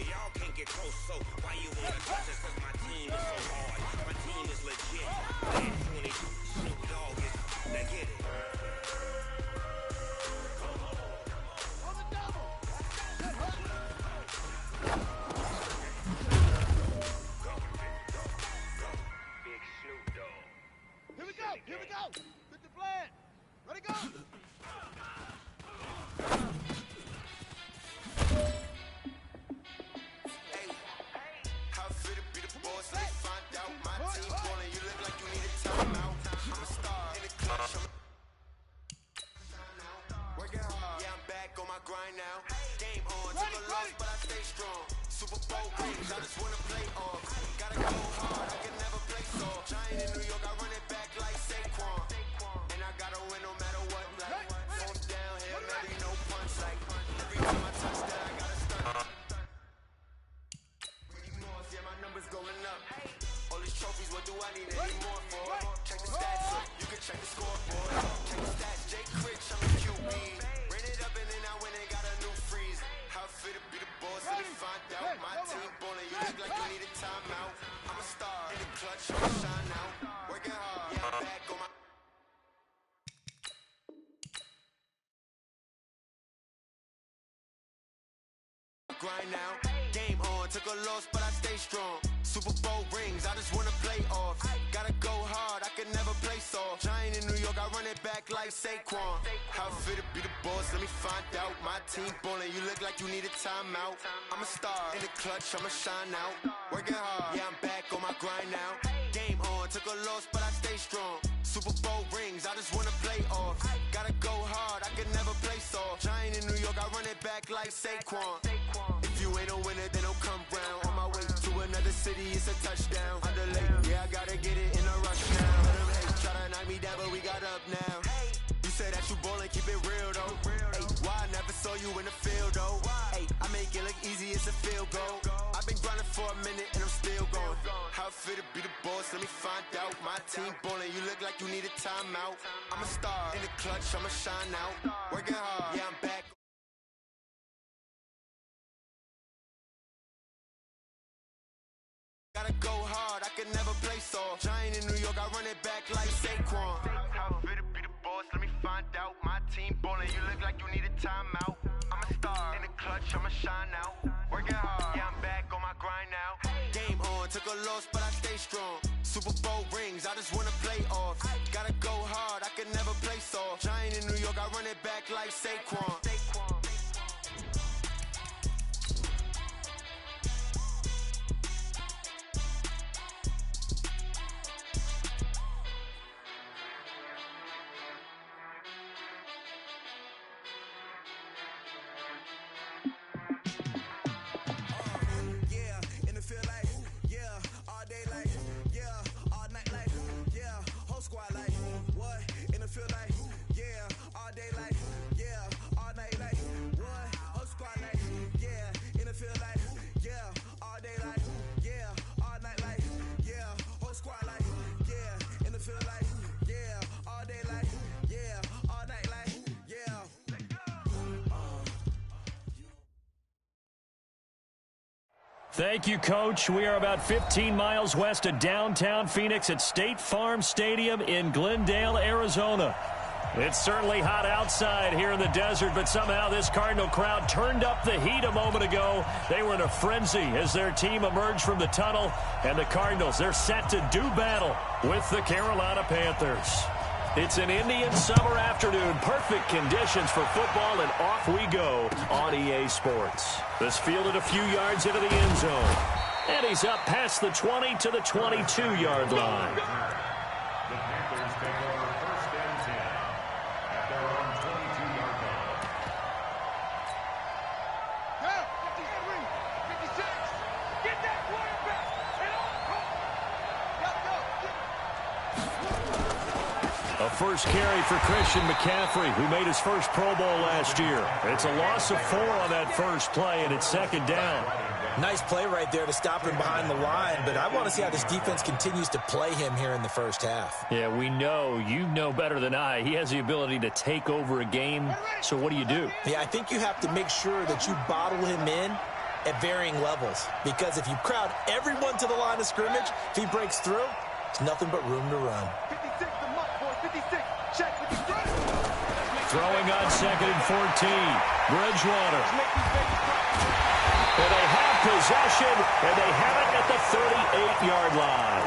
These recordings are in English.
Y'all can't get close, so why you wanna touch us? Cause my team is so hard. My team is legit. Madden 22, Snoop Dogg is now get it. Here we go! Get the plan! Ready, go! Hey, how fit to be the boss? Let me find out. My team ballin', you look like you need a timeout. I'm a star in the clutch. Working hard. Yeah, I'm back on my grind now. Game on, took a loss, but I stay strong. Super Bowl rings, I just wanna play off. Gotta go hard, I can never play soft. Giant in New York, I run it back like Saquon. And I gotta win no matter what, like. Phone down here, maybe no punch, like. Every time I touch that, I gotta start. Yeah, my numbers going up. All these trophies, what do I need any more for? Check the stats up, you can check the scoreboard. Check the stats, Jay Critch, I'm a QB. Ran it up and then I went and got a new freeze. How fit to be the boss, let me find out. My team ballin', you look like you need a timeout. I'm a star in the clutch, I'ma shine out. Working hard, yeah, I'm back on my grind now. Game on, took a loss, but I stay strong. Super Bowl rings, I just wanna play off. Gotta go hard, I can never play soft. Giant in New York, I run it back like Saquon. How fit to be the boss, let me find out. My team ballin', you look like you need a timeout. I'm a star in the clutch, I'ma shine out. Working hard, yeah, I'm back on my grind now. Game on, took a loss, but I stay strong. Super Bowl rings, I just wanna play off. Gotta go hard, I can never play soft. Giant in New York, I run it back like Saquon. If you ain't a winner, then don't come round. On my way to another city, it's a touchdown. Underlay, yeah, I gotta get it in a rush now. Let them hate, try to knock me down, but we got up now. You say that you ballin', keep it real though. Hey, why I never saw you in the field though? Hey, I make it look easy, it's a field goal. I've been grinding for a minute and I'm still going. How fit to be the boss, let me find out. My team ballin', you look like you need a timeout. I'm a star in the clutch, I'ma shine out. Working hard, yeah, I'm back. Gotta go hard, I can never play soft. Giant in New York, I run it back like Saquon. How fit to be the boss, let me find out. My team ballin', you look like you need a timeout. I'm a star in the clutch, I'ma shine out. Working hard, yeah, I'm back on my grind now. Game on, took a loss, but I stay strong. Super Bowl rings, I just wanna play off. Gotta go hard, I can never play soft. Giant in New York, I run it back like Saquon. Thank you, Coach. We are about 15 miles west of downtown Phoenix at State Farm Stadium in Glendale, Arizona. It's certainly hot outside here in the desert, but somehow this Cardinal crowd turned up the heat a moment ago. They were in a frenzy as their team emerged from the tunnel, and the Cardinals, they're set to do battle with the Carolina Panthers. It's an Indian summer afternoon. Perfect conditions for football, and off we go on EA Sports. This fielded a few yards into the end zone. And he's up past the 20 to the 22-yard line. The Panthers take over 1st and 10 at their own 22-yard line. Yeah, 56, get that quarterback, and A first carry for Christian McCaffrey, who made his first Pro Bowl last year. It's a loss of 4 on that first play, and it's 2nd down. Nice play right there to stop him behind the line, but I want to see how this defense continues to play him here in the first half. Yeah, we know. You know better than I. He has the ability to take over a game, so what do you do? Yeah, I think you have to make sure that you bottle him in at varying levels. Because if you crowd everyone to the line of scrimmage, if he breaks through, there's nothing but room to run. 56, the muck, boy, 56. Check, 56. Throwing on 2nd and 14. Bridgewater. And they have possession, and they have it at the 38-yard line.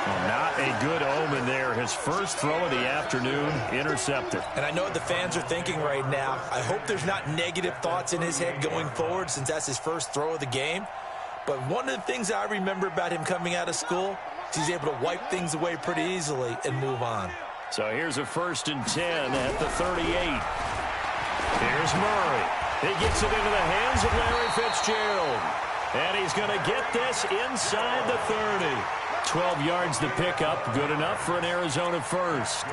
Well, not a good omen there. His first throw of the afternoon, intercepted. And I know what the fans are thinking right now. I hope there's not negative thoughts in his head going forward since that's his first throw of the game. But one of the things I remember about him coming out of school is he's able to wipe things away pretty easily and move on. So here's a 1st and 10 at the 38. Here's Murray. He gets it into the hands of Larry Fitzgerald. And he's going to get this inside the 30. 12 yards to pick up. Good enough for an Arizona first.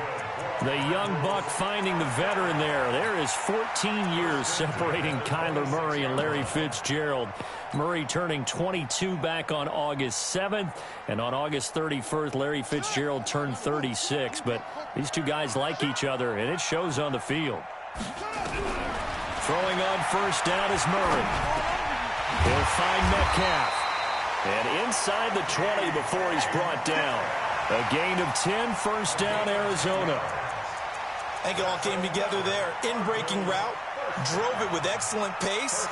The young buck finding the veteran there. There is 14 years separating Kyler Murray and Larry Fitzgerald. Murray turning 22 back on August 7th. And on August 31st, Larry Fitzgerald turned 36. But these two guys like each other, and it shows on the field. Throwing on 1st down is Murray. He'll find Metcalf. And inside the 20 before he's brought down. A gain of 10, 1st down, Arizona. I think it all came together there. In-breaking route, drove it with excellent pace.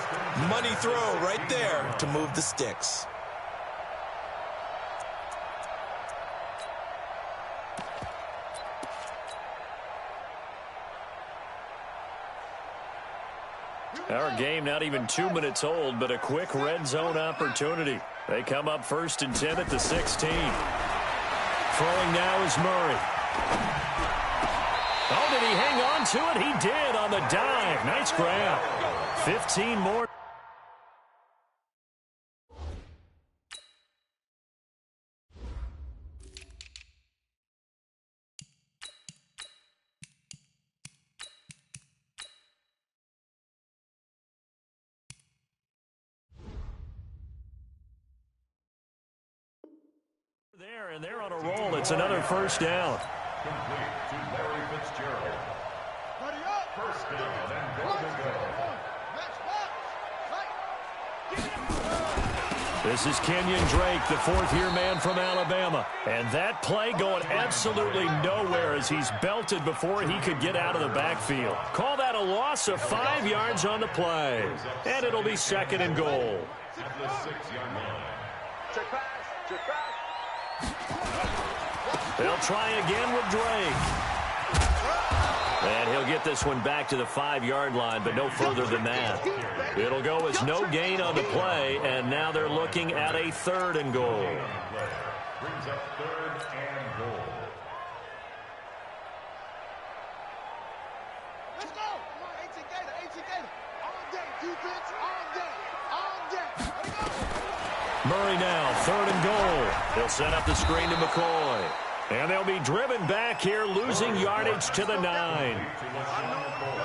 Money throw right there to move the sticks. Our game not even 2 minutes old, but a quick red zone opportunity. They come up 1st and 10 at the 16. Throwing now is Murray. Oh, did he hang on to it? He did on the dive. Nice grab. 15 more. There, and they're on a roll. It's another 1st down. Complete to Larry Fitzgerald. Ready up. 1st down and goal to go. Match box. Right. This is Kenyon Drake, the 4th-year man from Alabama. And that play going absolutely nowhere as he's belted before he could get out of the backfield. Call that a loss of 5 yards on the play. And it'll be 2nd and goal. At the 6-yard line. Check pass. Check pass. They'll try again with Drake. And he'll get this one back to the 5-yard line, but no further than that. It'll go as no gain on the play, and now they're looking at a 3rd and goal. Brings up 3rd and goal. Let's go. Come on, 18 Gator, 18 Gator. All day, defense, all day, all day. Let's go. Murray now, 3rd and goal. They'll set up the screen to McCoy. And they'll be driven back here, losing yardage to the 9.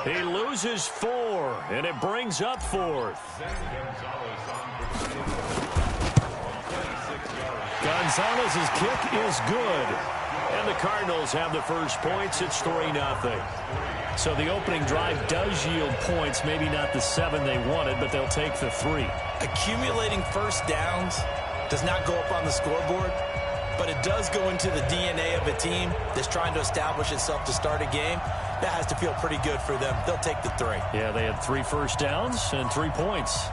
He loses 4, and it brings up 4th. Gonzalez's kick is good. And the Cardinals have the first points. It's 3-0. So the opening drive does yield points, maybe not the 7 they wanted, but they'll take the 3. Accumulating 1st downs does not go up on the scoreboard, but it does go into the DNA of a team that's trying to establish itself to start a game. That has to feel pretty good for them. They'll take the 3. Yeah, they had 3 first downs and 3 points.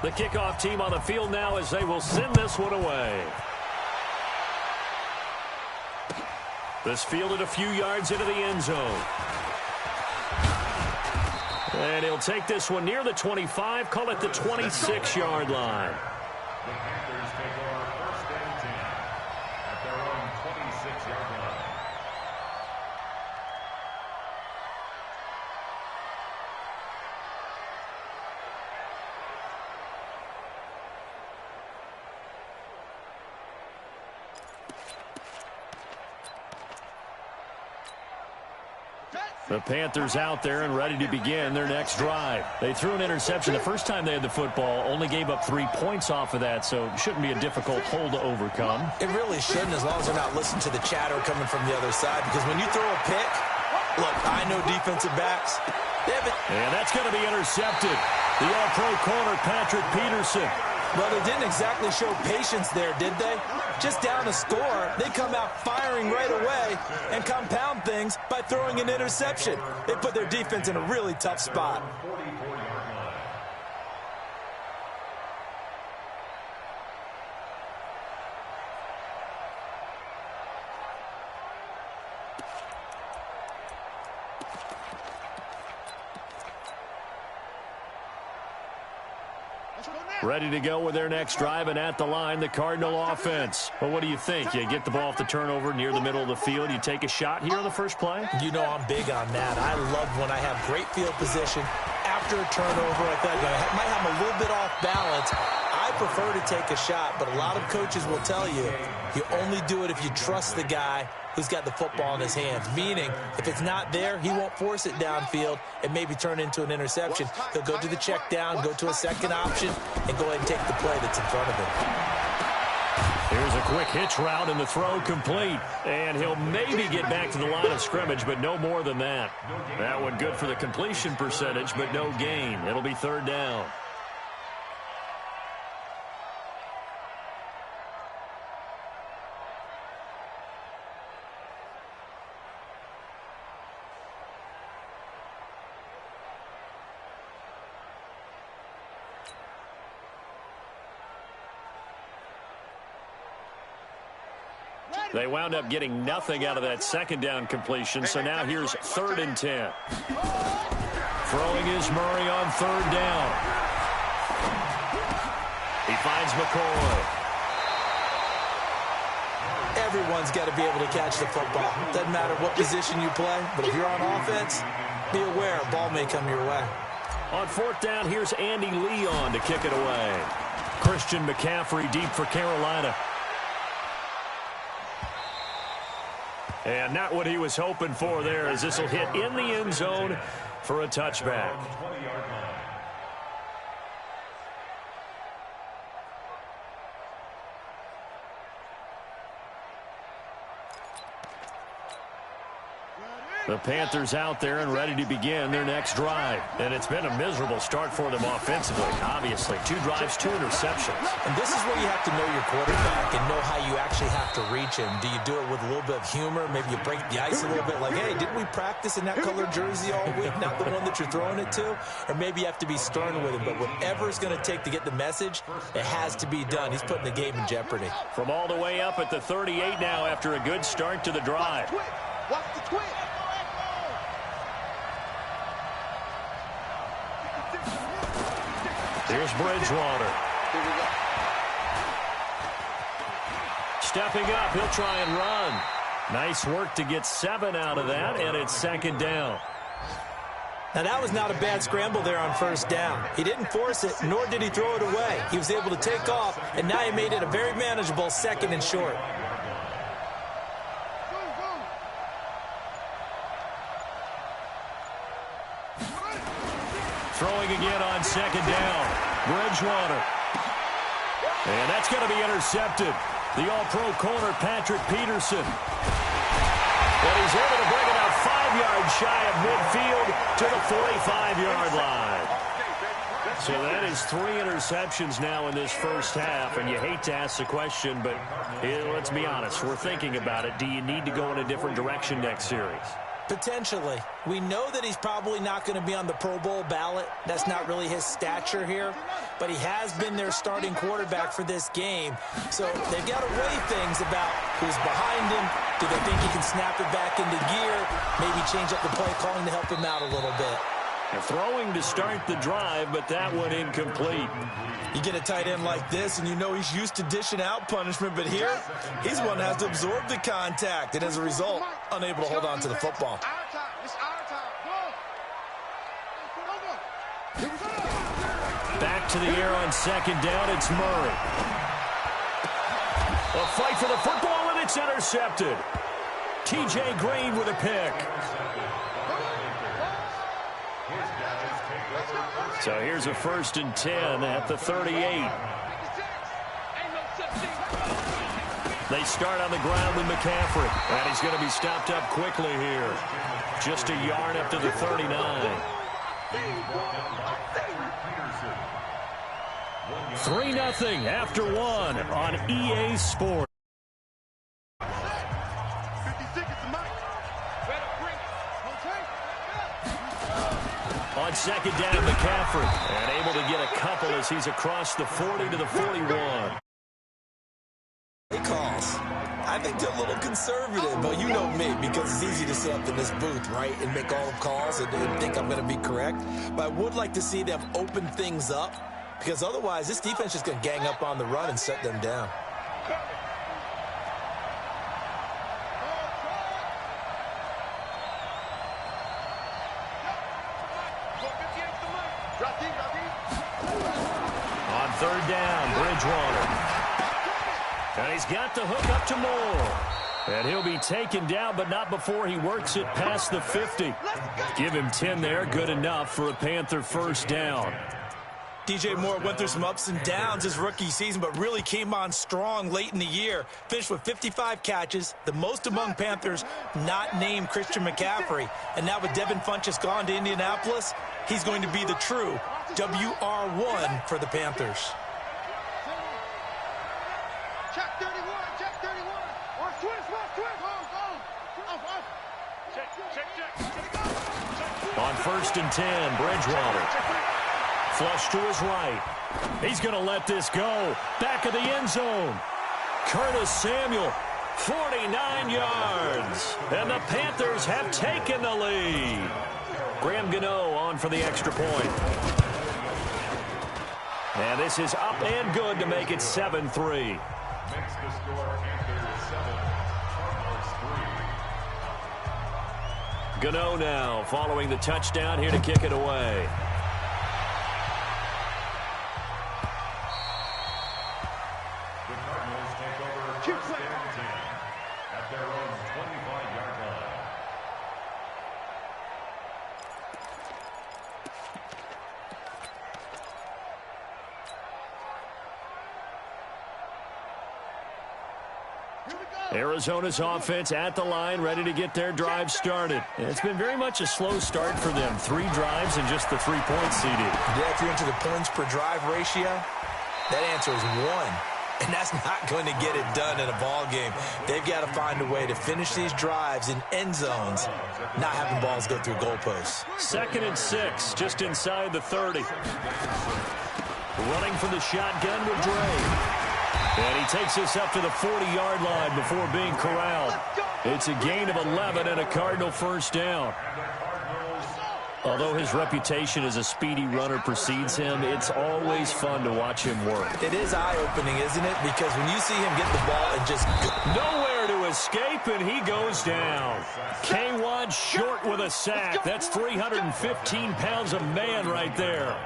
The kickoff team on the field now as they will send this one away. This fielded a few yards into the end zone. And he'll take this one near the 25, call it the 26-yard line. The Panthers take over 1st and 10 at their own 26-yard line. The Panthers out there and ready to begin their next drive. They threw an interception the first time they had the football, only gave up 3 points off of that, so it shouldn't be a difficult hole to overcome. It really shouldn't, as long as they're not listening to the chatter coming from the other side, because when you throw a pick, look, I know defensive backs. And that's going to be intercepted. The all-pro corner, Patrick Peterson. Well, they didn't exactly show patience there, did they? Just down a score, they come out firing right away and compound things by throwing an interception. They put their defense in a really tough spot. Ready to go with their next drive, and at the line, the Cardinal offense. Well, what do you think? You get the ball off the turnover near the middle of the field. You take a shot here on the first play? You know I'm big on that. I love when I have great field position. After a turnover, I thought I might have a little bit off balance. I prefer to take a shot, but a lot of coaches will tell you, you only do it if you trust the guy who's got the football in his hands. Meaning, if it's not there, he won't force it downfield and maybe turn into an interception. He'll go to the check down, go to a second option, and go ahead and take the play that's in front of him. Here's a quick hitch route, and the throw complete. And he'll maybe get back to the line of scrimmage, but no more than that. That one good for the completion percentage, but no gain. It'll be third down. They wound up getting nothing out of that second down completion, so now here's 3rd and 10. Throwing is Murray on 3rd down. He finds McCoy. Everyone's got to be able to catch the football. Doesn't matter what position you play, but if you're on offense, be aware a ball may come your way. On 4th down, here's Andy Leon to kick it away. Christian McCaffrey deep for Carolina. And not what he was hoping for there, as this will hit in the end zone for a touchback. The Panthers out there and ready to begin their next drive. And it's been a miserable start for them offensively, obviously. 2 drives, 2 interceptions. And this is where you have to know your quarterback and know how you actually have to reach him. Do you do it with a little bit of humor? Maybe you break the ice a little bit like, hey, didn't we practice in that color jersey all week? Not the one that you're throwing it to? Or maybe you have to be stern with him. But whatever it's going to take to get the message, it has to be done. He's putting the game in jeopardy. From all the way up at the 38 now after a good start to the drive. Watch the twitch. Here's Bridgewater. Stepping up, he'll try and run. Nice work to get 7 out of that, and it's 2nd down. Now, that was not a bad scramble there on 1st down. He didn't force it, nor did he throw it away. He was able to take off, and now he made it a very manageable 2nd and short. Throwing again on 2nd down. Bridgewater. And that's going to be intercepted. The all-pro corner, Patrick Peterson. But he's able to bring it out 5 yards shy of midfield to the 45-yard line. So that is 3 interceptions now in this first half, and you hate to ask the question, but let's be honest, we're thinking about it. Do you need to go in a different direction next series? Potentially. We know that he's probably not going to be on the Pro Bowl ballot. That's not really his stature here. But he has been their starting quarterback for this game. So they've got to weigh things about who's behind him. Do they think he can snap it back into gear? Maybe change up the play calling to help him out a little bit. Throwing to start the drive, but that one incomplete. You get a tight end like this, and you know he's used to dishing out punishment, but here, he's one that has to absorb the contact, and as a result, unable to hold on to the football. Back to the air on 2nd down, it's Murray. A fight for the football, and it's intercepted. T.J. Green with a pick. So here's a 1st and 10 at the 38. They start on the ground with McCaffrey. And he's going to be stopped up quickly here. Just a yard up to the 39. 3-0 after 1 on EA Sports. On 2nd down, McCaffrey. And able to get a couple as he's across the 40 to the 41. Calls. I think they're a little conservative, but you know me, because it's easy to sit up in this booth, right, and make all the calls and think I'm going to be correct. But I would like to see them open things up, because otherwise this defense is going to gang up on the run and set them down. On 3rd down, Bridgewater. And he's got the hook up to Moore. And he'll be taken down, but not before he works it past the 50. Give him 10 there, good enough for a Panther 1st down. DJ Moore went through some ups and downs his rookie season, but really came on strong late in the year. Finished with 55 catches, the most among Panthers not named Christian McCaffrey. And now with Devin Funchess gone to Indianapolis, he's going to be the true WR1 for the Panthers. Check 31, check 31. Watch twist. On 1st and 10, Bridgewater. Flush to his right. He's going to let this go. Back of the end zone. Curtis Samuel, 49 yards. And the Panthers have taken the lead. Graham Gano on for the extra point. And this is up and good to make it 7-3. Makes the score Panthers 7, Cardinals 3. Gano now following the touchdown here to kick it away. The Cardinals take over 1st and 10 at their own 25-yard line. Arizona's offense at the line, ready to get their drive started. And it's been very much a slow start for them. 3 drives and just the 3 points CD. Yeah, if you're into the points per drive ratio, that answer is 1. And that's not going to get it done in a ball game. They've got to find a way to finish these drives in end zones, not having balls go through goalposts. 2nd and 6, just inside the 30. Running from the shotgun with Dre. And he takes us up to the 40-yard line before being corralled. It's a gain of 11 and a Cardinal 1st down. Although his reputation as a speedy runner precedes him, it's always fun to watch him work. It is eye-opening, isn't it? Because when you see him get the ball and just nowhere to escape, and he goes down. K1 short with a sack. That's 315 pounds of man right there.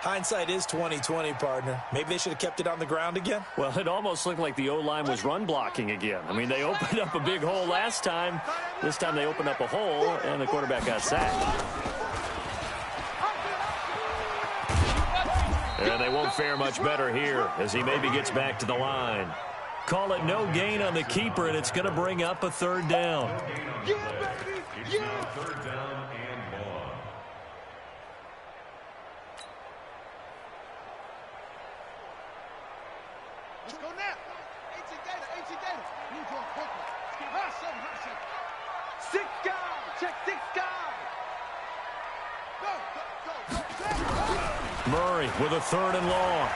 Hindsight is 20/20, partner. Maybe they should have kept it on the ground again. Well, it almost looked like the O-line was run blocking again. I mean, they opened up a big hole last time. This time they opened up a hole, and the quarterback got sacked. And they won't fare much better here as he maybe gets back to the line. Call it no gain on the keeper, and it's going to bring up a 3rd down. It's now 3rd down and 1. Let's go now. HG Gator. Move on quickly. Hot seven. 6 guys. Check 6 guys. Go. Murray with a 3rd and long.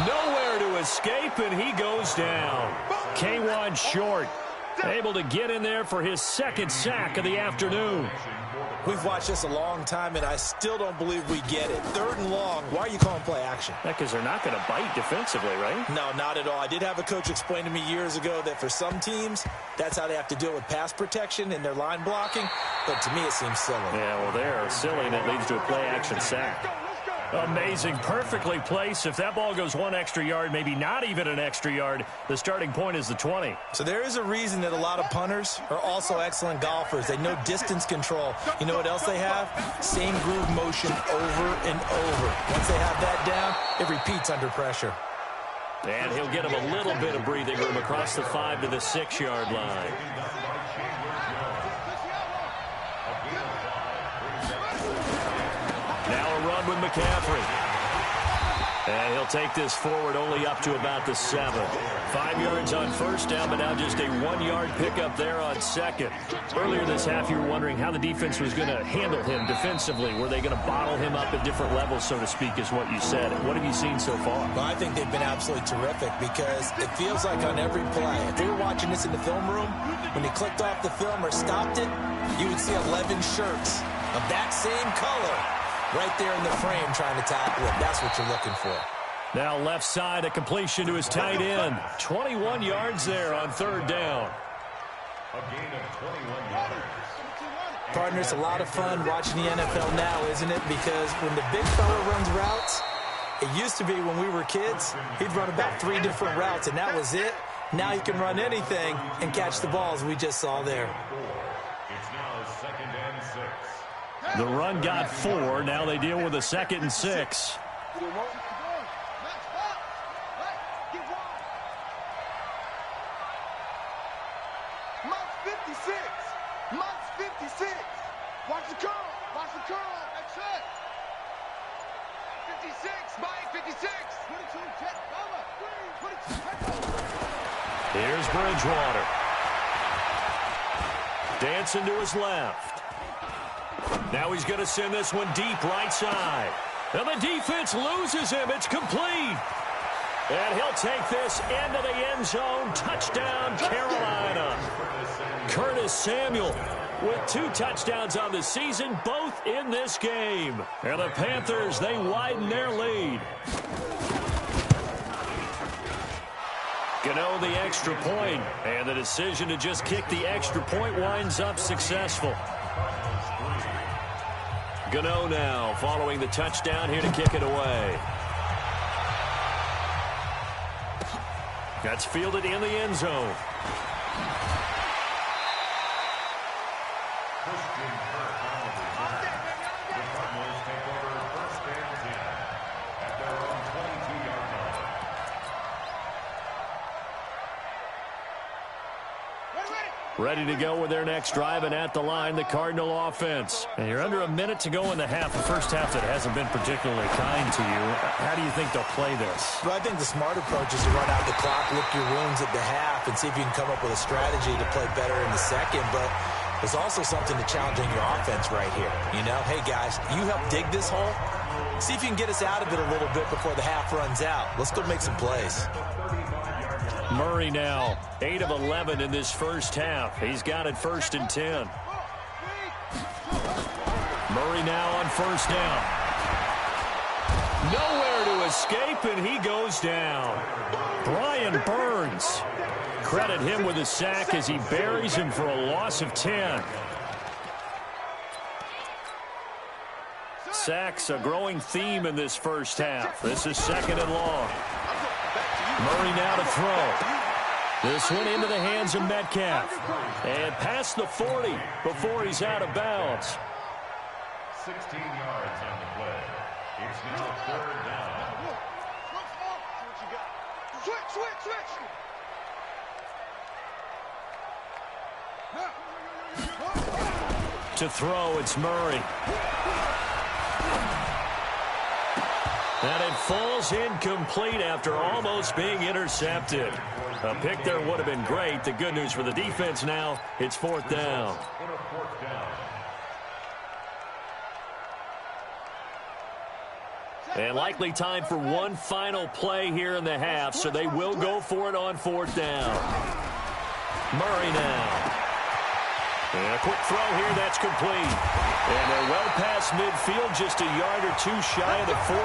Nowhere to escape, and he goes down. K1 short. Able to get in there for his 2nd sack of the afternoon. We've watched this a long time, and I still don't believe we get it. 3rd and long. Why are you calling play action? Because they're not going to bite defensively, right? No, not at all. I did have a coach explain to me years ago that for some teams, that's how they have to deal with pass protection and their line blocking. But to me, it seems silly. Yeah, well, they're silly, and it leads to a play action sack. Amazing. Perfectly placed. If that ball goes one extra yard, maybe not even an extra yard, the starting point is the 20. So there is a reason that a lot of punters are also excellent golfers. They know distance control. You know what else they have? Same groove motion over and over. Once they have that down, it repeats under pressure. And he'll get him a little bit of breathing room across the 5 to the 6-yard line. Now a run with McCaffrey. And he'll take this forward only up to about the 7. 5 yards on first down, but now just a 1-yard pickup there on second. Earlier this half, you were wondering how the defense was going to handle him defensively. Were they going to bottle him up at different levels, so to speak, is what you said. What have you seen so far? Well, I think they've been absolutely terrific because it feels like on every play, if we were watching this in the film room, when he clicked off the film or stopped it, you would see 11 shirts of that same color right there in the frame trying to tackle him. That's what you're looking for. Now left side, a completion to his tight end. 21 yards there on third down. A gain of 21 yards. Partner, it's a lot of fun watching the NFL now, isn't it? Because when the big fella runs routes, it used to be when we were kids, he'd run about 3 different routes, and that was it. Now he can run anything and catch the balls we just saw there. It's now 2nd and 6. The run got 4. Now they deal with a 2nd and 6. Watch the curl. Watch the curl. That's it. 56. Mike, 56. 22. 10. Over. 22. 10. Here's Bridgewater. Dancing to his left. Now he's going to send this one deep right side. And the defense loses him. It's complete. And he'll take this into the end zone. Touchdown, Carolina. Curtis Samuel with 2 touchdowns on the season, both in this game. And the Panthers, they widen their lead. Gano the extra point, and the decision to just kick the extra point winds up successful. Gano now following the touchdown here to kick it away. That's fielded in the end zone. Ready to go with their next drive, and at the line, the Cardinal offense. And you're under a minute to go in the half, the first half that hasn't been particularly kind to you. How do you think they'll play this? Well, I think the smart approach is to run out the clock, lick your wounds at the half, and see if you can come up with a strategy to play better in the second. But there's also something to challenging your offense right here. You know, hey, guys, you help dig this hole. See if you can get us out of it a little bit before the half runs out. Let's go make some plays. Murray now, 8 of 11 in this first half. He's got it 1st and 10. Murray now on first down. Nowhere to escape, and he goes down. Brian Burns. Credit him with a sack as he buries him for a loss of 10. Sacks, a growing theme in this first half. This is 2nd and long. Murray now to throw. This one into the hands of Metcalf. And past the 40 before he's out of bounds. 16 yards on the play. It's now 3rd down. Switch. To throw, it's Murray. And it falls incomplete after almost being intercepted. A pick there would have been great. The good news for the defense now, it's 4th down. And likely time for one final play here in the half, so they will go for it on 4th down. Murray now. And a quick throw here, that's complete. And they're well past midfield, just a yard or two shy of the 40.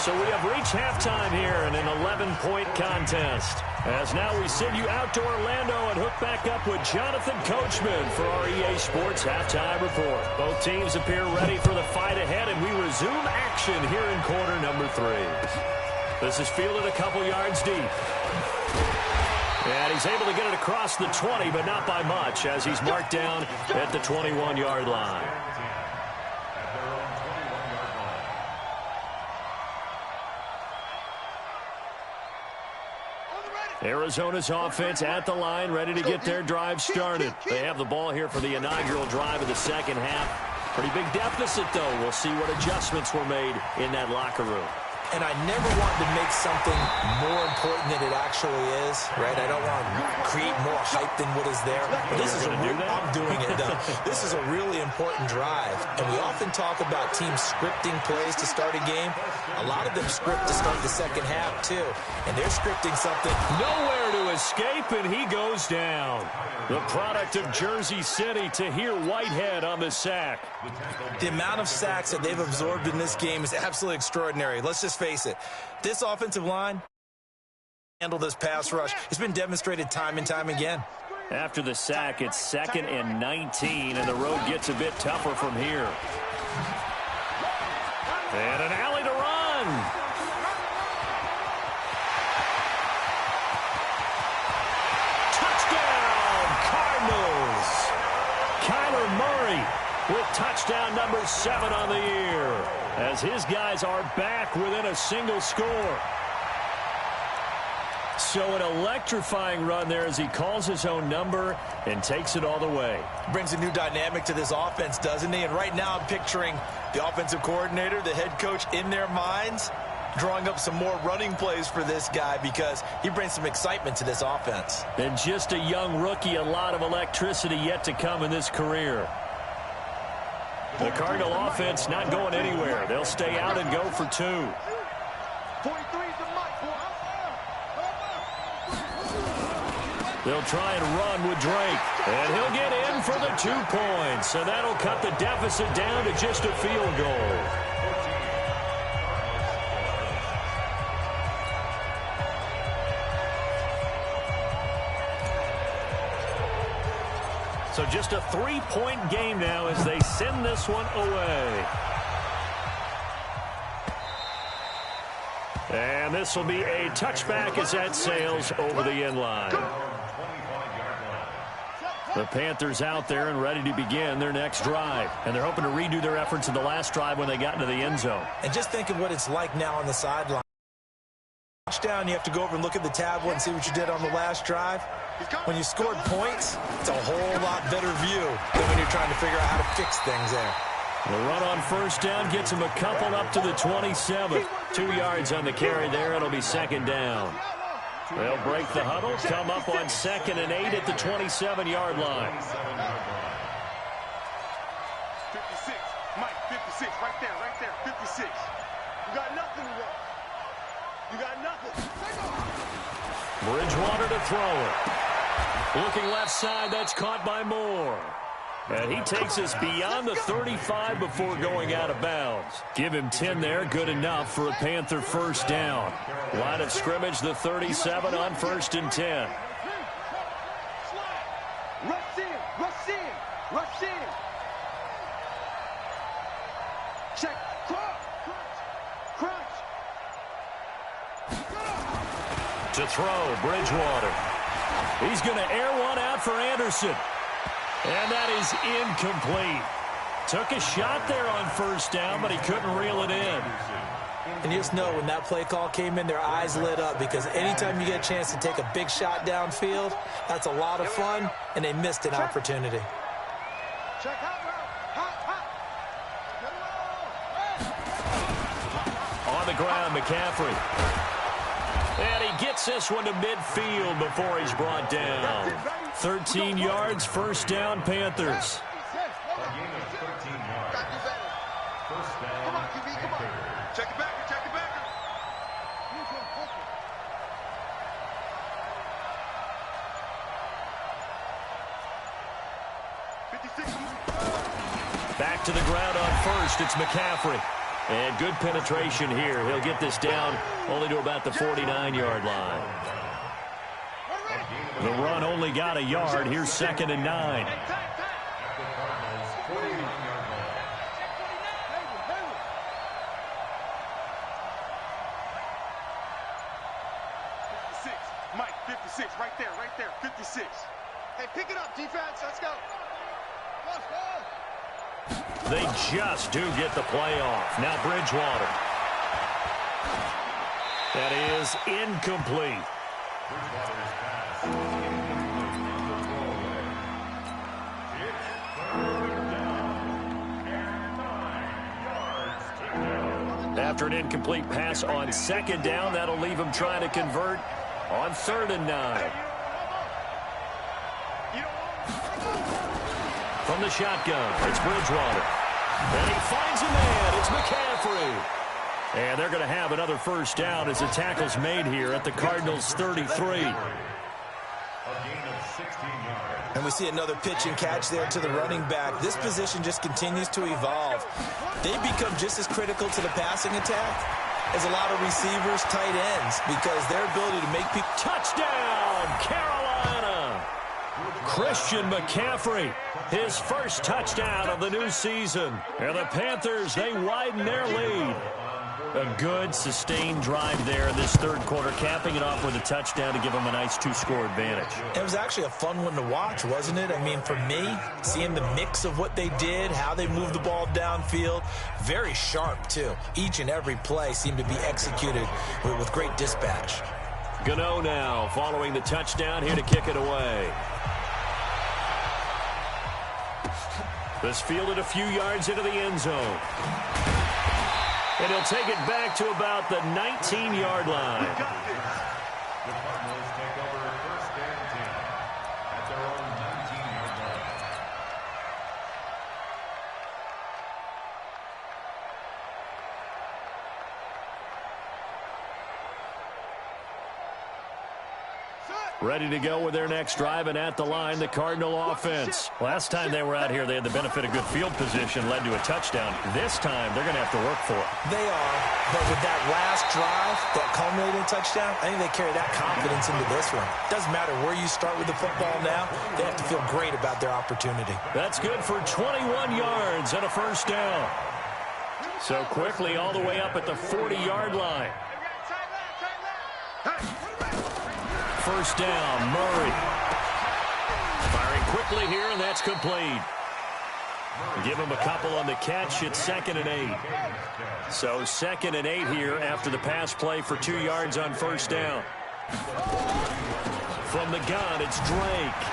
So we have reached halftime here in an 11-point contest. As now we send you out to Orlando and hook back up with Jonathan Coachman for our EA Sports Halftime Report. Both teams appear ready for the fight ahead, and we resume action here in quarter number 3. This is fielded a couple yards deep. And he's able to get it across the 20, but not by much, as he's marked down at the 21-yard line. Arizona's offense at the line, ready to get their drive started. They have the ball here for the inaugural drive of the second half. Pretty big deficit, though. We'll see what adjustments were made in that locker room. And I never want to make something more important than it actually is, right? I don't want to create more hype than what is there. But this is I'm doing it, though. This is a really important drive. And we often talk about teams scripting plays to start a game. A lot of them script to start the second half, too. And they're scripting something. Nowhere to escape, and he goes down. The product of Jersey City, Tahir Whitehead on the sack. The amount of sacks that they've absorbed in this game is absolutely extraordinary. Let's just face it. This offensive line handle this pass rush. It's been demonstrated time and time again. After the sack, it's 2nd and 19, and the road gets a bit tougher from here. And an alley to run. Touchdown, Cardinals. Kyler Murray with touchdown number 7 on the year, as his guys are back within a single score. So an electrifying run there as he calls his own number and takes it all the way. Brings a new dynamic to this offense, doesn't he? And right now I'm picturing the offensive coordinator, the head coach in their minds, drawing up some more running plays for this guy because he brings some excitement to this offense. And just a young rookie, a lot of electricity yet to come in this career. The Cardinal offense not going anywhere. They'll stay out and go for 2. 43 is the mic, boy. They'll try and run with Drake. And he'll get in for the 2 points. So that'll cut the deficit down to just a field goal. So just a 3-point game now as they send this one away. And this will be a touchback as that sails over the end line. The Panthers out there and ready to begin their next drive. And they're hoping to redo their efforts in the last drive when they got into the end zone. And just think of what it's like now on the sideline. Touchdown, you have to go over and look at the tablet and see what you did on the last drive. When you scored points, it's a whole lot better view than when you're trying to figure out how to fix things there. The run on first down gets him a couple up to the 27. 2 yards on the carry there. It'll be 2nd down. They'll break the huddle, come up on 2nd and 8 at the 27-yard line. 56. Mike, 56. Right there. 56. You got nothing to run. You got nothing. Bridgewater to throw it. Looking left side, that's caught by Moore. And he takes us beyond the 35 before going out of bounds. Give him 10 there, good enough for a Panther first down. Line of scrimmage, the 37 on 1st and 10. Rush in. Check. Crunch. To throw, Bridgewater. He's going to air one out for Anderson. And that is incomplete. Took a shot there on first down, but he couldn't reel it in. And you just know when that play call came in, their eyes lit up because anytime you get a chance to take a big shot downfield, that's a lot of fun, and they missed an opportunity. Check hot. On the ground, McCaffrey. And he gets this one to midfield before he's brought down. 13 yards, first down, Panthers. Check it back. Back to the ground on first. It's McCaffrey. And good penetration here. He'll get this down only to about the 49-yard line. The run only got a yard. Here's 2nd and 9. Mike, 56, right there, 56. Hey, pick it up, defense, let's go. Let's go. They just do get the play off. Now Bridgewater. That is incomplete. After an incomplete pass on 2nd down, that'll leave him trying to convert on 3rd and 9. From the shotgun, it's Bridgewater. And he finds a man. It's McCaffrey. And they're going to have another first down as the tackle's made here at the Cardinals' 33. And we see another pitch and catch there to the running back. This position just continues to evolve. They become just as critical to the passing attack as a lot of receivers, tight ends, because their ability to make people... Touchdown, Carolina! Christian McCaffrey, his first touchdown of the new season. And the Panthers, they widen their lead. A good, sustained drive there in this 3rd quarter, capping it off with a touchdown to give them a nice 2-score advantage. It was actually a fun one to watch, wasn't it? I mean, for me, seeing the mix of what they did, how they moved the ball downfield, very sharp, too. Each and every play seemed to be executed with great dispatch. Gano now following the touchdown here to kick it away. This fielded a few yards into the end zone. And he'll take it back to about the 19-yard line. The Cardinals take over 1st and 10 at their own 19-yard line. Ready to go with their next drive, and at the line, the Cardinal offense. Last time they were out here, they had the benefit of good field position, led to a touchdown. This time, they're going to have to work for it. They are, but with that last drive, that culminating touchdown, I think they carry that confidence into this one. Doesn't matter where you start with the football now, they have to feel great about their opportunity. That's good for 21 yards and a first down. So quickly all the way up at the 40-yard line. First down, Murray. Firing quickly here, and that's complete. Give him a couple on the catch. It's 2nd and 8. So 2nd and 8 here after the pass play for 2 yards on first down. From the gun, it's Drake.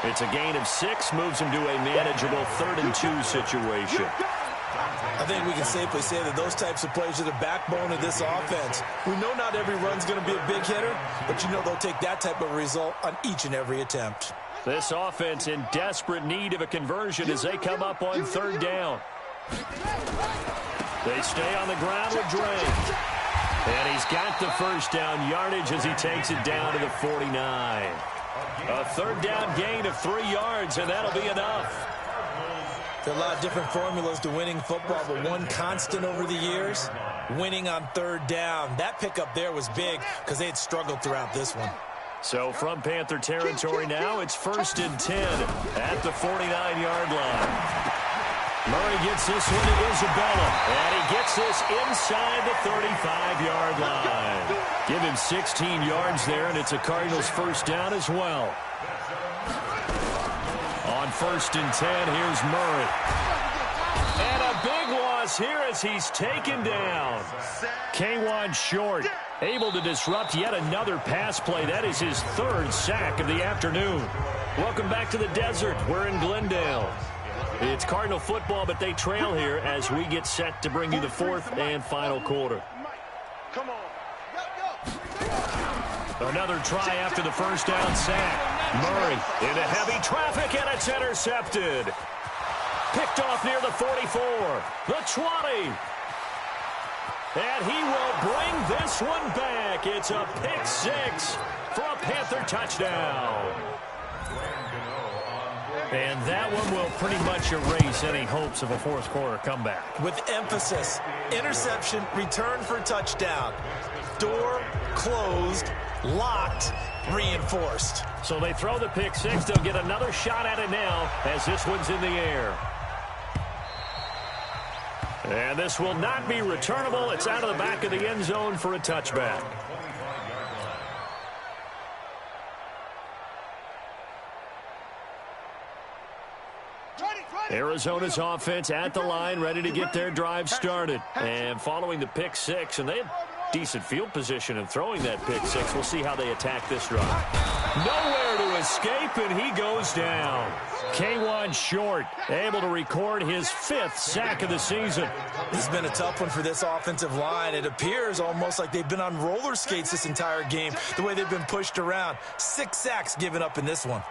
It's a gain of 6, moves him to a manageable 3rd and 2 situation. I think we can safely say that those types of plays are the backbone of this offense. We know not every run's going to be a big hitter, but you know they'll take that type of result on each and every attempt. This offense in desperate need of a conversion as they come up on 3rd down. They stay on the ground with Drake. And he's got the first down yardage as he takes it down to the 49. A 3rd down gain of 3 yards, and that'll be enough. There are a lot of different formulas to winning football, but one constant over the years, winning on 3rd down. That pickup there was big because they had struggled throughout this one. So from Panther territory now, it's 1st and 10 at the 49-yard line. Murray gets this one to Isabella, and he gets this inside the 35-yard line. Give him 16 yards there, and it's a Cardinals first down as well. On 1st and 10, here's Murray. And a big loss here as he's taken down. K'Wan Short able to disrupt yet another pass play. That is his 3rd sack of the afternoon. Welcome back to the desert. We're in Glendale. It's Cardinal football, but they trail here as we get set to bring you the 4th and final quarter. Come on. Another try after the first down sack. Murray into heavy traffic, and it's intercepted. Picked off near the 44, the 20. And he will bring this one back. It's a pick 6 for a Panther touchdown. And that one will pretty much erase any hopes of a fourth quarter comeback. With emphasis, interception, return for touchdown. Door closed, locked, reinforced. So they throw the pick six. They'll get another shot at it now as this one's in the air. And this will not be returnable. It's out of the back of the end zone for a touchback. Arizona's offense at the line, ready to get their drive started. And following the pick six, and they have decent field position in throwing that pick six. We'll see how they attack this drive. Nowhere to escape, and he goes down. K1 Short able to record his 5th sack of the season. This has been a tough one for this offensive line. It appears almost like they've been on roller skates this entire game, the way they've been pushed around. 6 sacks given up in this one.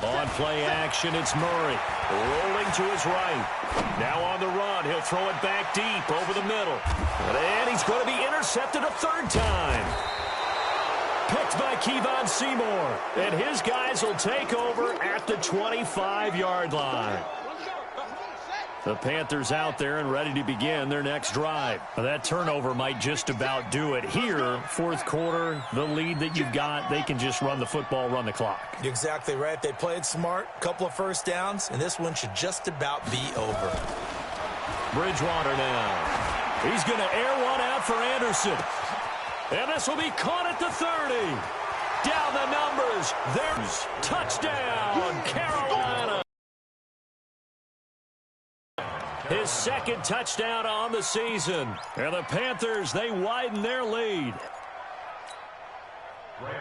On play action, it's Murray. Rolling to his right. Now on the run, he'll throw it back deep over the middle. And he's going to be intercepted a 3rd time. Picked by Kevon Seymour. And his guys will take over at the 25-yard line. The Panthers out there and ready to begin their next drive. That turnover might just about do it here. 4th quarter, the lead that you've got, they can just run the football, run the clock. You're exactly right. They played smart, couple of first downs, and this one should just about be over. Bridgewater now. He's going to air one out for Anderson. And this will be caught at the 30. Down the numbers. There's touchdown, Carolina. His 2nd touchdown on the season. And the Panthers, they widen their lead.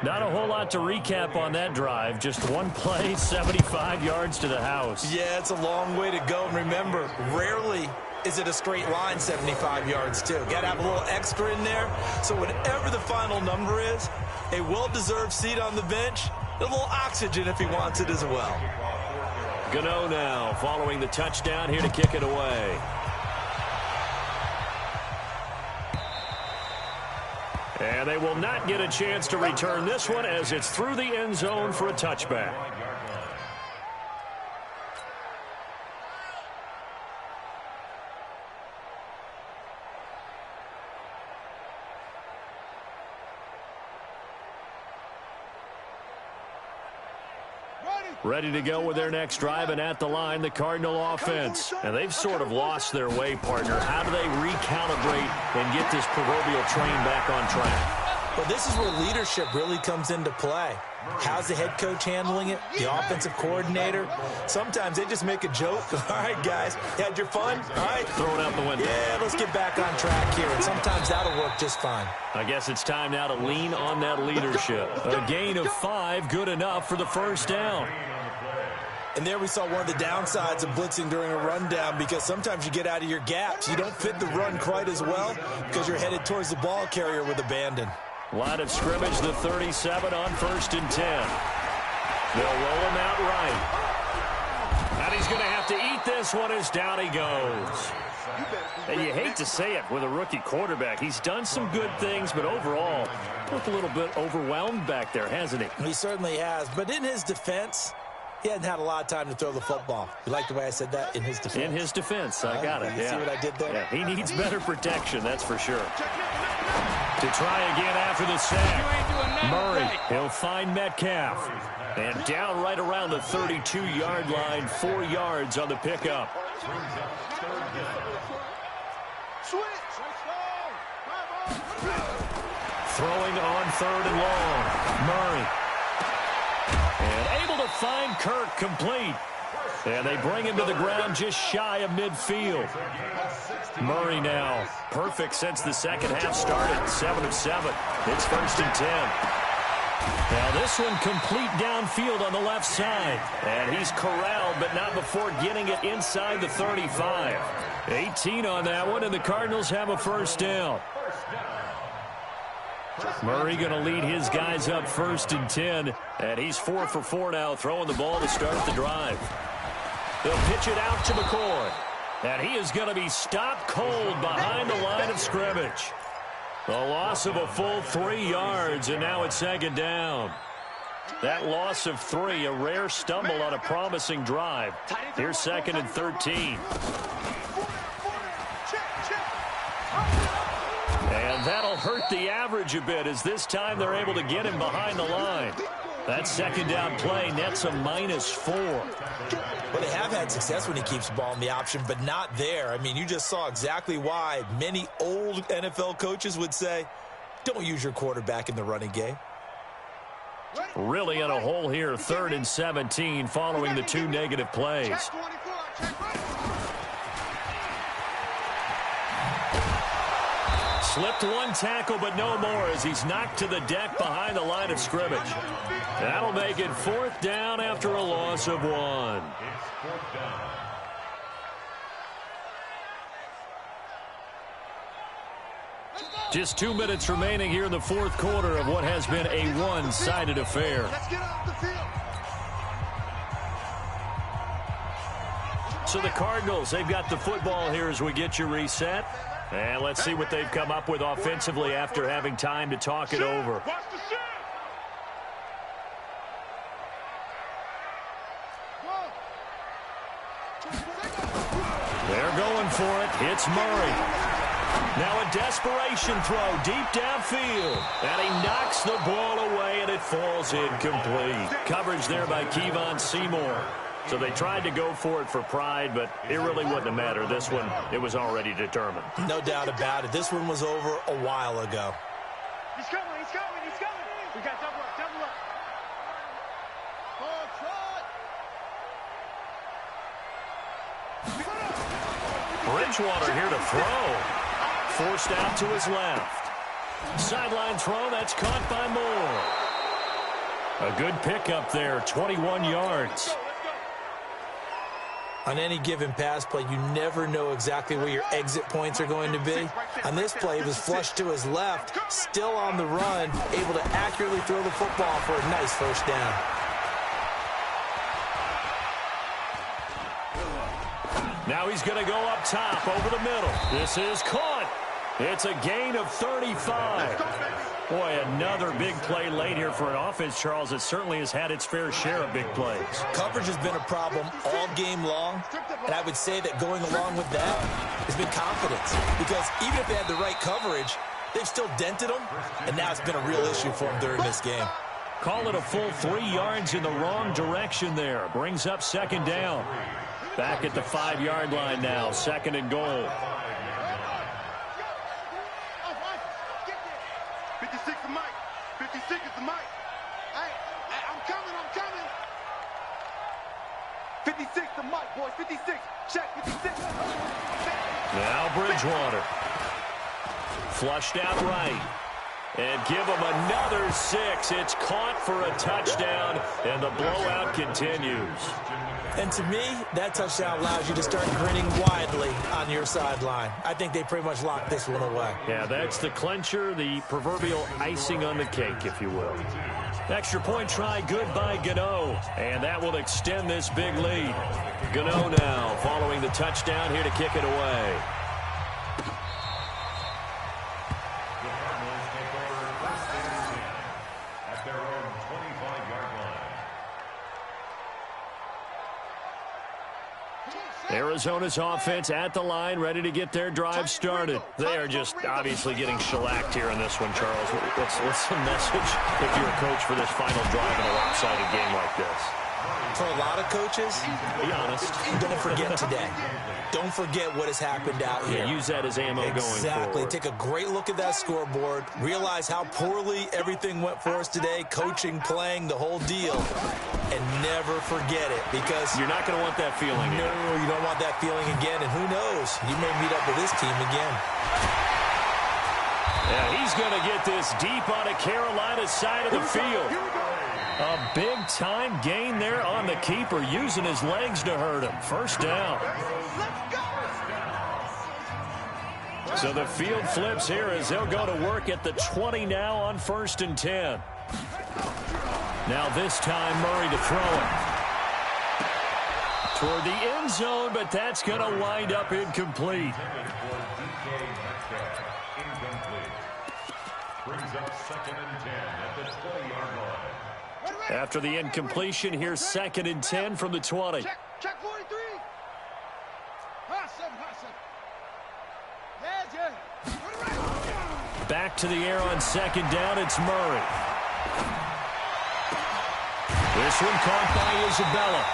Not a whole lot to recap on that drive. Just one play, 75 yards to the house. Yeah, it's a long way to go. And remember, rarely is it a straight line 75 yards, too. Got to have a little extra in there. So whatever the final number is, a well-deserved seat on the bench, a little oxygen if he wants it as well. Gano now following the touchdown here to kick it away. And they will not get a chance to return this one as it's through the end zone for a touchback. Ready to go with their next drive, and at the line, the Cardinal offense. And they've sort of lost their way, partner. How do they recalibrate and get this proverbial train back on track? Well, this is where leadership really comes into play. How's the head coach handling it? The offensive coordinator? Sometimes they just make a joke. All right, guys, you had your fun? All right. Throw it out the window. Yeah, let's get back on track here, and sometimes that'll work just fine. I guess it's time now to lean on that leadership. A gain of 5, good enough for the 1st down. And there we saw one of the downsides of blitzing during a rundown, because sometimes you get out of your gaps. You don't fit the run quite as well because you're headed towards the ball carrier with abandon. Line of scrimmage, the 37 on 1st and 10. They'll roll him out right. And he's going to have to eat this one as down he goes. And you hate to say it with a rookie quarterback. He's done some good things, but overall, looked a little bit overwhelmed back there, hasn't he? He certainly has. But in his defense, he hadn't had a lot of time to throw the football. You like the way I said that? In his defense. In his defense. I got it. You yeah. see what I did there? Yeah, he needs better protection, that's for sure. To try again after the sack. Murray, he'll find Metcalf. And down right around the 32-yard line, 4 yards on the pickup. Throwing on 3rd and long. Murray. And able to find Kirk complete. And they bring him to the ground just shy of midfield. Murray now perfect since the second half started. 7 of 7. It's 1st and 10. Now this one complete downfield on the left side. And he's corralled, but not before getting it inside the 35. 18 on that one, and the Cardinals have a 1st down. Murray going to lead his guys up 1st and 10. And he's 4 for 4 now, throwing the ball to start the drive. They'll pitch it out to McCoy. And he is going to be stopped cold behind the line of scrimmage. A loss of a full 3 yards, and now it's second down. That loss of 3, a rare stumble on a promising drive. Here's second and 13. And that'll hurt the average a bit, as this time they're able to get him behind the line. That second down play nets a -4. Well, they have had success when he keeps the ball in the option, but not there. I mean, you just saw exactly why many old NFL coaches would say, don't use your quarterback in the running game. Really in a hole here, 3rd and 17 following the 2 negative plays. Slipped 1 tackle, but no more as he's knocked to the deck behind the line of scrimmage. That'll make it 4th down after a loss of 1. Just 2 minutes remaining here in the 4th quarter of what has been a one-sided affair. Let's get off the field. So the Cardinals, they've got the football here as we get you reset. And let's see what they've come up with offensively after having time to talk it over. They're going for it. It's Murray. Now a desperation throw deep downfield. And he knocks the ball away, and it falls incomplete. Coverage there by Kevon Seymour. So they tried to go for it for pride, but it really wouldn't have mattered. This one, it was already determined. No doubt about it. This one was over a while ago. He's coming, he's coming, he's coming. We got double up, double up. Bridgewater here to throw. Forced out to his left. Sideline throw, that's caught by Moore. A good pickup there, 21 yards. On any given pass play, you never know exactly where your exit points are going to be. On this play, it was flushed to his left, still on the run, able to accurately throw the football for a nice first down. Now he's going to go up top over the middle. This is caught. It's a gain of 35. Boy, another big play late here for an offense, Charles, that certainly has had its fair share of big plays. Coverage has been a problem all game long, and I would say that going along with that has been confidence. Because even if they had the right coverage, they've still dented them, and now it's been a real issue for them during this game. Call it a full 3 yards in the wrong direction there. Brings up second down. Back at the 5-yard line now, second and goal. 56 is Mike. 56 is the Mike. Hey, I'm coming, I'm coming. 56 to Mike, boys. 56. Check, 56. Now Bridgewater. Flushed out right. And give him another 6. It's caught for a touchdown, and the blowout continues. And to me, that touchdown allows you to start grinning widely on your sideline. I think they pretty much locked this one away. Yeah, that's the clincher, the proverbial icing on the cake, if you will. Extra point try, good by Gano. And that will extend this big lead. Gano now following the touchdown here to kick it away. Arizona's offense at the line, ready to get their drive started. They are just obviously getting shellacked here in this one, Charles. What's the message if you're a coach for this final drive in a lopsided game like this? For a lot of coaches, be honest, don't forget today. Don't forget what has happened out here. Yeah, use that as ammo going forward. Exactly. Take a great look at that scoreboard. Realize how poorly everything went for us today. Coaching, playing, the whole deal. And never forget it, because you're not going to want that feeling. No, you don't want that feeling again. And who knows? You may meet up with this team again. Yeah, he's going to get this deep on a Carolina side of the field. A big-time gain there on the keeper, using his legs to hurt him. First down. So the field flips here as they'll go to work at the 20 now on 1st and 10. Now this time Murray to throw it. Toward the end zone, but that's going to wind up incomplete. Brings up 2nd and 10 at the 20-yard line. After the incompletion, here's 2nd and 10 from the 20. Check 43. Hot seven, hot seven. Yeah. Back to the air on 2nd down. It's Murray. This one caught by Isabella.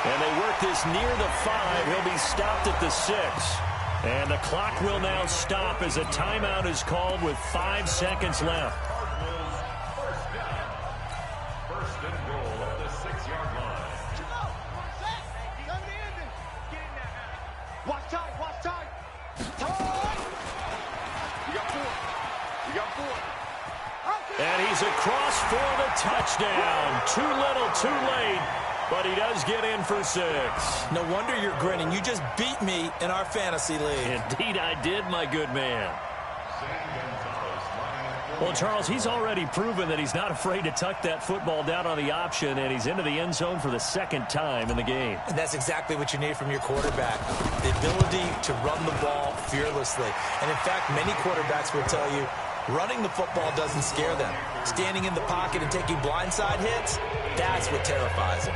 And they work this near the 5. He'll be stopped at the 6. And the clock will now stop as a timeout is called with 5 seconds left. First and goal at the 6-yard line. Watch tight, watch tight. You got 4. And he's across for the touchdown. Too little, too late. But he does get in for 6. No wonder you're grinning. You just beat me in our fantasy league. Indeed I did, my good man. Well, Charles, he's already proven that he's not afraid to tuck that football down on the option, and he's into the end zone for the 2nd time in the game. And that's exactly what you need from your quarterback, the ability to run the ball fearlessly. And, in fact, many quarterbacks will tell you running the football doesn't scare them. Standing in the pocket and taking blindside hits, that's what terrifies them.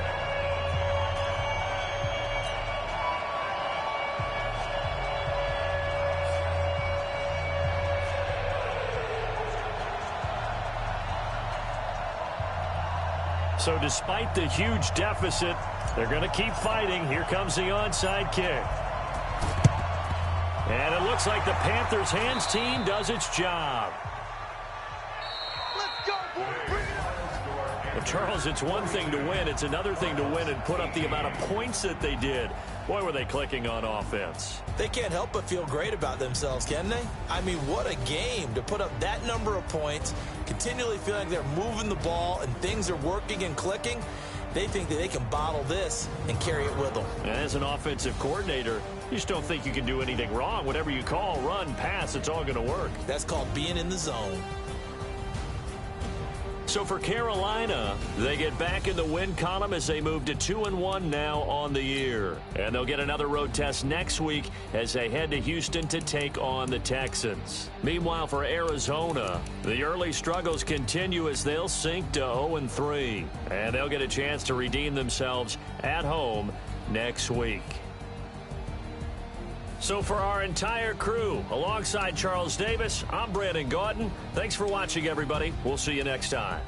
So despite the huge deficit, they're going to keep fighting. Here comes the onside kick. And it looks like the Panthers' hands team does its job. Let's go, boy. Bring it up. Well, Charles, it's one thing to win. It's another thing to win and put up the amount of points that they did. Boy, were they clicking on offense. They can't help but feel great about themselves, can they? I mean, what a game to put up that number of points, continually feeling like they're moving the ball and things are working and clicking. They think that they can bottle this and carry it with them. And as an offensive coordinator, you just don't think you can do anything wrong. Whatever you call, run, pass, it's all going to work. That's called being in the zone. So for Carolina, they get back in the win column as they move to 2-1 now on the year. And they'll get another road test next week as they head to Houston to take on the Texans. Meanwhile, for Arizona, the early struggles continue as they'll sink to 0-3. And they'll get a chance to redeem themselves at home next week. So for our entire crew, alongside Charles Davis, I'm Brandon Gaudin. Thanks for watching, everybody. We'll see you next time.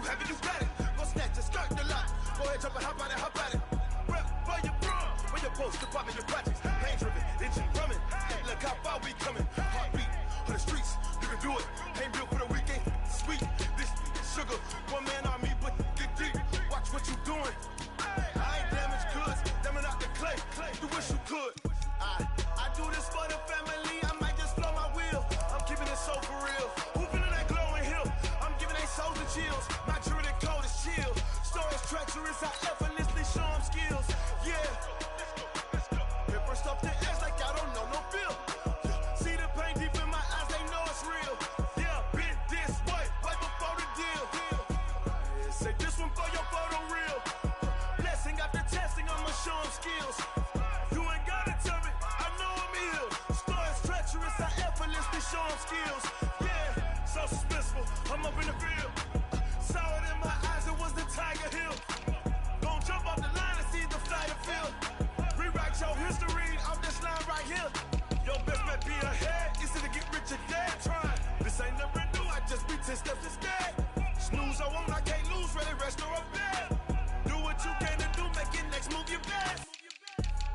Have it, you got it. Go snatch it, skirt the lot. Go ahead, jump it, hop on it, hop on it. Rep for your bro, for your post, department, your projects. Pain driven, engine drumming. Look how far we coming. Heartbeat on the streets, you can do it. Ain't built for the weekend. Sweet, this sugar. One man army, but get deep. Watch what you doing. I ain't damaged goods, damn it out the clay. You wish you could. I do this for the family. I might just blow my wheel. I'm keeping it so for real. Who feeling that glowing hill? I'm giving they souls and chills. My jewelry code is chill. Stories treacherous, I effortlessly show them skills. Yeah. Hit first off the edge like I don't know no feel. See the pain deep in my eyes, they know it's real. Yeah, been this way, right before the deal. Say this one for your photo real. Blessing after testing, I'ma show them skills. You ain't gotta tell me, I know I'm ill. Stories treacherous, I effortlessly show them skills. Yeah, so suspenseful, I'm up in the field. Saw it in my eyes, it was the Tiger Hill. Gon' jump off the line and see the flyer field. Rewrite your history off this line right here. Your best bet be ahead, easy to get rich or dead trying. This ain't never new, I just be 10 steps instead. Snooze, I won't, I can't lose, ready, rest or I'm bad. Do what you can to do, make your next move your best.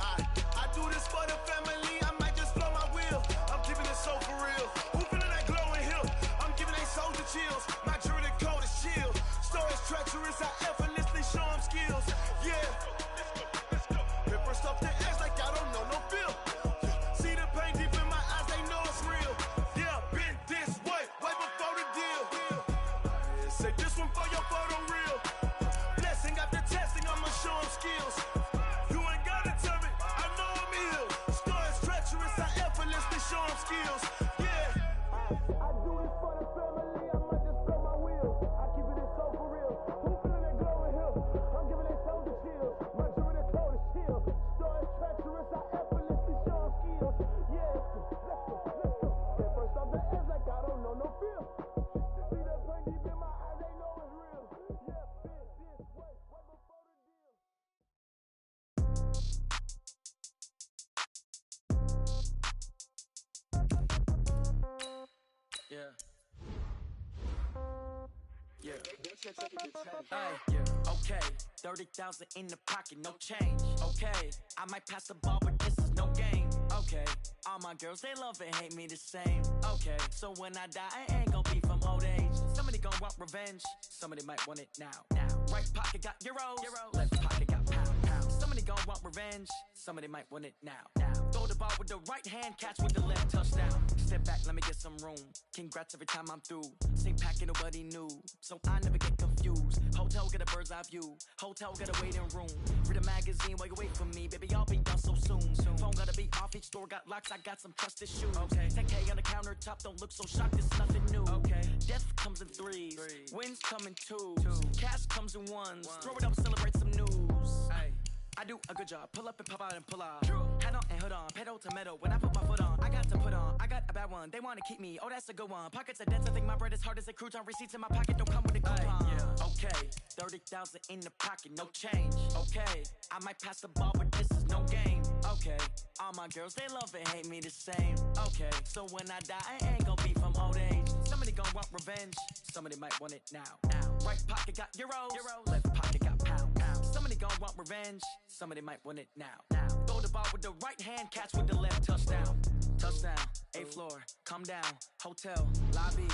I do this for the family, I might just blow my wheel. I'm keeping it so for real. Who feeling that glowing hill? I'm giving they souls the chills. My jewelry code is chill. Stories treacherous, I effortlessly show them skills. Yeah. Hit first off the edge like I don't know no feel. See the pain deep in my eyes, they know it's real. Yeah, been this way, way before the deal. Say this one for your photo real. Blessing after testing, I'ma show them skills. You ain't gotta tell me, I know I'm ill. Stories treacherous, I effortlessly show them skills. Yeah. I do this for the family, I might just blow my wheel. I keep it so for real. Who feeling that glowing hill? I'm giving they souls the chills. My jewelry code is chill. Stories treacherous, I effortlessly show them skills. Yeah. Let's go. Hit first off the edge like I don't know no feel. See that pain deep in my eyes, they know it's real. Yeah, been this way, way before the deal. Yeah. Yeah. Yeah. Okay. 30,000 in the pocket, no change. Okay. I might pass the ball, but this is no game. Okay. All my girls, they love and hate me the same. Okay. So when I die, I ain't gonna be from old age. Somebody gonna want revenge. Somebody might want it now. Right pocket got euros. Left pocket got pound. Somebody gonna want revenge. Somebody might want it now. Throw the ball with the right hand, catch with the left, touchdown. Step back, let me get some room. Congrats every time I'm through. Same packet, nobody knew, so I never get confused. Hotel get a bird's eye view. Hotel get a waiting room. Read a magazine while you wait for me, baby. I'll be done so soon. Phone gotta be off. Each store got locks. I got some trusted shoes. Okay. 10K on the countertop. Don't look so shocked. It's nothing new. Okay. Death comes in threes. Wins come in twos. Cash comes in ones. Throw it up, celebrate some news. Ay. I do a good job. Pull up and pop out and pull out. Hat on and hood on. Pedal to metal. When I put my foot on, I got to put on. I got a bad one. They want to keep me. Oh, that's a good one. Pockets are dense. I think my bread is hard as a crouton. Receipts in my pocket don't come with a coupon. Yeah. Okay. 30,000 in the pocket. No change. Okay. I might pass the ball, but this is no game. Okay. All my girls, they love and hate me the same. Okay. So when I die, I ain't gonna be from old age. Somebody gonna want revenge. Somebody might want it now. Right pocket got euros. Left pocket got pound. Somebody gonna want revenge. Somebody might want it now. Throw the ball with the right hand, catch with the left, touchdown. Touchdown, 8th floor, come down, hotel, lobby.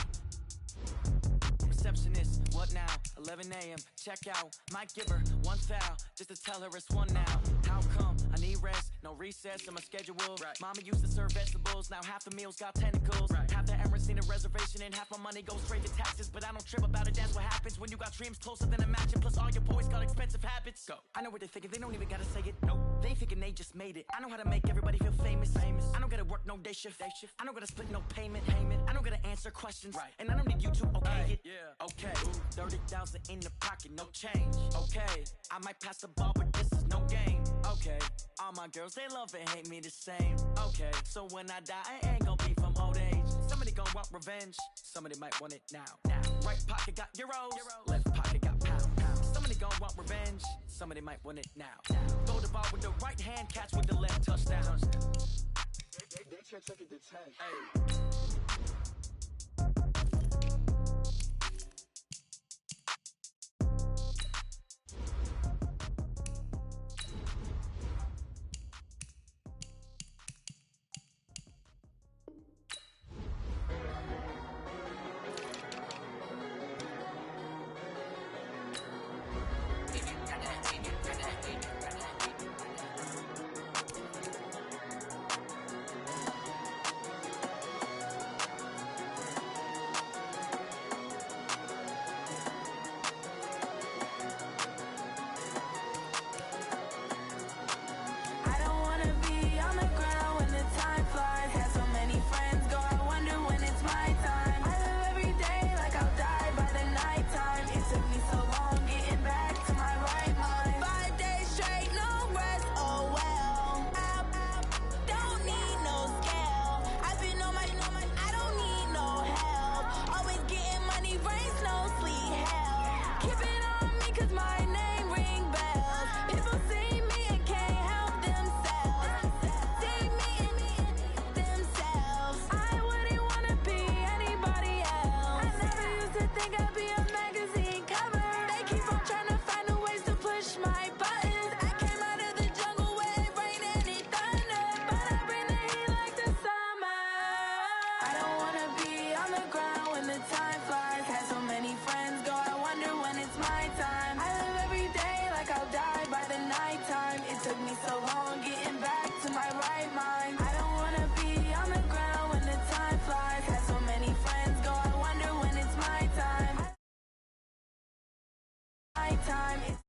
Receptionist, what now? 11 a.m., check out. Might give her one foul, just to tell her it's one now. How come? I need rest, no recess in my schedule. Right. Mama used to serve vegetables, now half the meals got tentacles. Right. Half the Emirates need a reservation and half my money goes straight to taxes. But I don't trip about it, that's what happens when you got dreams closer than a matching. Plus all your boys got expensive habits. Go. I know what they're thinking, they don't even gotta say it. Nope. They thinking they just made it. I know how to make everybody feel famous. I don't gotta work no day shift. I don't gotta split no payment. I don't gotta answer questions. Right. And I don't need you to okay it. Yeah. Okay. 30,000 in the pocket, no change. Okay. I might pass the ball, but this is no game. Okay. All my girls, they love and hate me the same. Okay. So when I die, I ain't gonna be from old age. Somebody gonna want revenge. Somebody might want it now. Right pocket got euros. Left pocket got pound. Somebody gonna want revenge. Somebody might want it now. Throw the ball with the right hand, catch with the left, touchdown. They check it the tag. Hey. time.